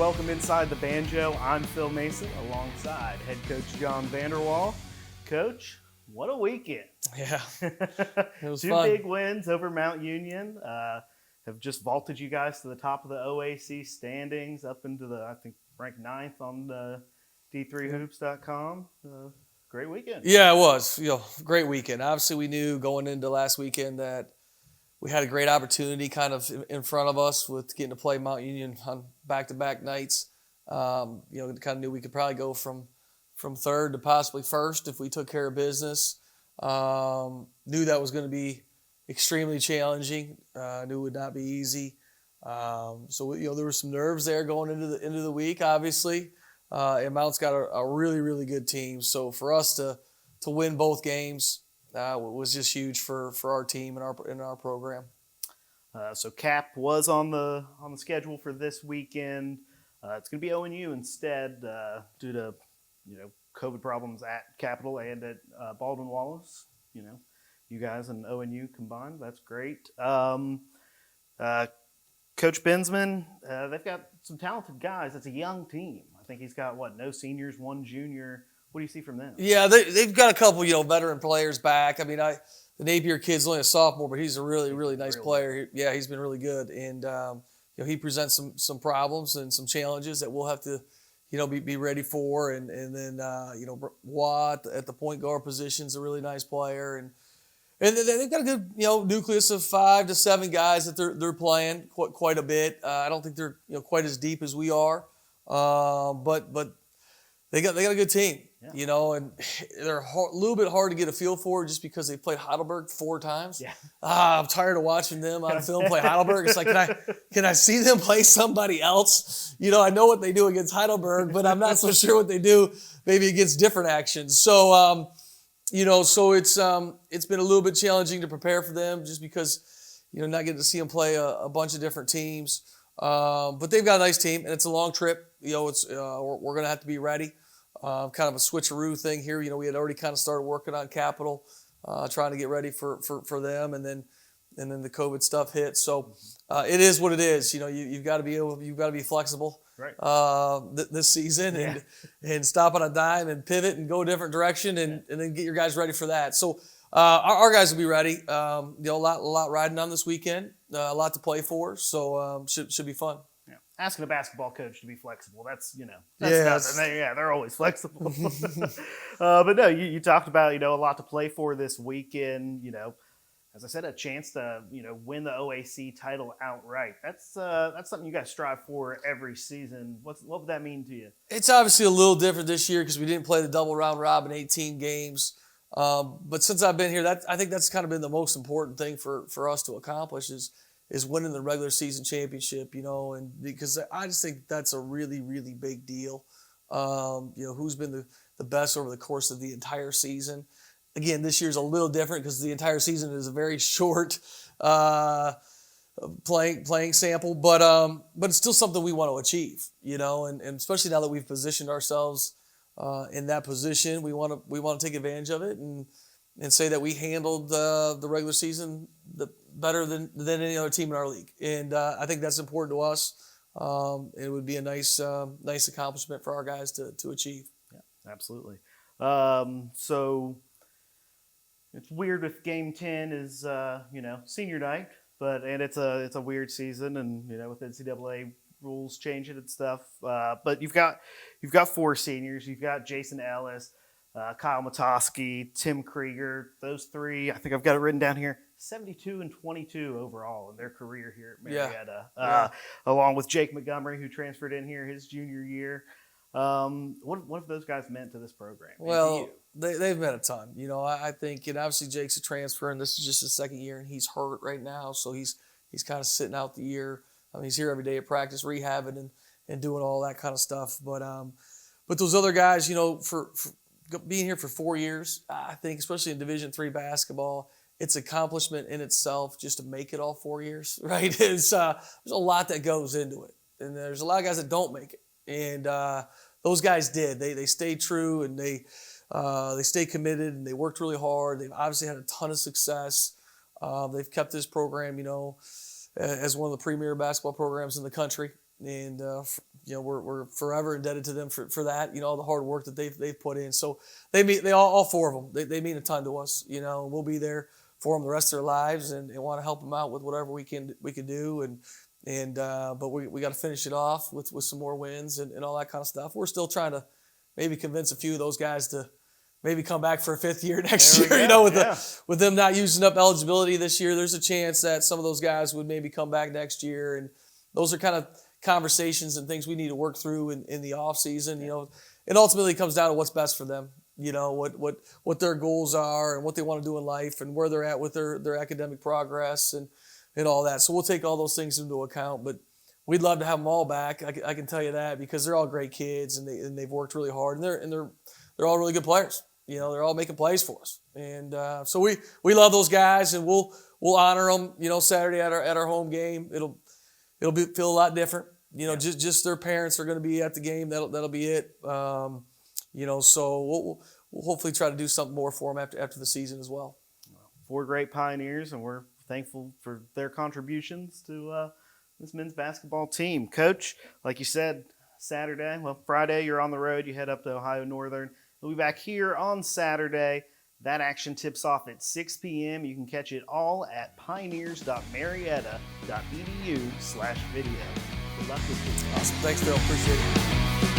welcome inside the banjo. I'm Phil Mason alongside head coach Jon VanderWal. Coach, what a weekend. Yeah, it was Two fun. big wins over Mount Union. Have just vaulted you guys to the top of the OAC standings, up into the, I think, ranked 9th on the D3hoops.com. Great weekend. Yeah, it was. Great weekend. Obviously, we knew going into last weekend that we had a great opportunity kind of in front of us with getting to play Mount Union on back-to-back nights. Kind of knew we could probably go from third to possibly first if we took care of business. Knew that was going to be extremely challenging. Knew it would not be easy. So there were some nerves there going into the week, obviously. And Mount's got a really, really good team. So for us to win both games was just huge for our team and our program. So Cap was on the schedule for this weekend. It's going to be ONU instead due to COVID problems at Capital and at Baldwin Wallace. You guys and ONU combined. That's great. Coach Bensman, they've got some talented guys. It's a young team. I think he's got, no seniors, one junior. What do you see from them? Yeah, they've got a couple, veteran players back. I mean, the Napier kid's only a sophomore, but he's a really, really nice player. Yeah, he's been really good. And, he presents some problems and some challenges that we'll have to, be ready for. And then, Watt at the point guard position is a really nice player. And they've got a good, nucleus of 5 to 7 guys that they're playing quite a bit. I don't think they're, quite as deep as we are, but they got a good team, and they're a little bit hard to get a feel for just because they played Heidelberg 4 times. Yeah. I'm tired of watching them on film play Heidelberg. It's like, can I see them play somebody else? I know what they do against Heidelberg, but I'm not so sure what they do maybe against different actions. So. So it's been a little bit challenging to prepare for them just because, not getting to see them play a bunch of different teams. But they've got a nice team, and it's a long trip. We're going to have to be ready. Kind of a switcheroo thing here. We had already kind of started working on Capital, trying to get ready for them, and then the COVID stuff hit. So it is what it is. You've got to be flexible. Right. This season and stop on a dime and pivot and go a different direction and then get your guys ready for that. So our guys will be ready. A lot riding on this weekend, a lot to play for. So should be fun. Yeah. Asking a basketball coach to be flexible, that's nothing. They're always flexible. But no, you talked about a lot to play for this weekend. As I said, a chance to win the OAC title outright. That's something you guys strive for every season. What would that mean to you? It's obviously a little different this year because we didn't play the double round robin 18 games. But since I've been here, I think that's kind of been the most important thing for us to accomplish is winning the regular season championship. And because I just think that's a really, really big deal. Who's been the best over the course of the entire season. Again, this year's a little different because the entire season is a very short playing sample, but it's still something we want to achieve, and especially now that we've positioned ourselves in that position, we want to take advantage of it and say that we handled the regular season better than any other team in our league, and I think that's important to us. It would be a nice accomplishment for our guys to achieve. Yeah, absolutely. So. It's weird if Game 10 is, senior night, and it's a weird season, and with NCAA rules changing and stuff. But you've got 4 seniors. You've got Jason Ellis, Kyle Matoski, Tim Krieger. Those 3, I think I've got it written down here. 72 and 22 overall in their career here at Marietta, along with Jake Montgomery, who transferred in here his junior year. What have those guys meant to this program? Well, they've meant a ton. I think, obviously Jake's a transfer, and this is just his second year, and he's hurt right now, so he's kind of sitting out the year. He's here every day at practice, rehabbing and doing all that kind of stuff. But those other guys, for being here for 4 years, I think, especially in Division III basketball, it's an accomplishment in itself just to make it all 4 years, right? There's a lot that goes into it, and there's a lot of guys that don't make it. And those guys did. They stayed true, and they stayed committed, and they worked really hard. They've obviously had a ton of success. They've kept this program, as one of the premier basketball programs in the country. And, we're forever indebted to them for that. All the hard work that they've put in. So they all four of them. They mean a ton to us. We'll be there for them the rest of their lives and want to help them out with whatever we can do. But we got to finish it off with some more wins and all that kind of stuff. We're still trying to maybe convince a few of those guys to maybe come back for a fifth year next year. With them not using up eligibility this year, there's a chance that some of those guys would maybe come back next year. And those are kind of conversations and things we need to work through in the off season. It ultimately comes down to what's best for them. What their goals are and what they want to do in life and where they're at with their academic progress and all that. So we'll take all those things into account, but we'd love to have them all back. I can tell you that because they're all great kids and they've worked really hard and they're all really good players. They're all making plays for us, and so we love those guys, and we'll honor them. Saturday at our home game, it'll feel a lot different. Just their parents are going to be at the game. That'll be it. So we'll hopefully try to do something more for them after the season as well. 4 great Pioneers, and we're thankful for their contributions to this men's basketball team. Coach, like you said, Friday you're on the road. You head up to Ohio Northern. We'll be back here on Saturday. That action tips off at 6 p.m. You can catch it all at pioneers.marietta.edu/video. Good luck with this. Awesome. Thanks, Phil. Appreciate it.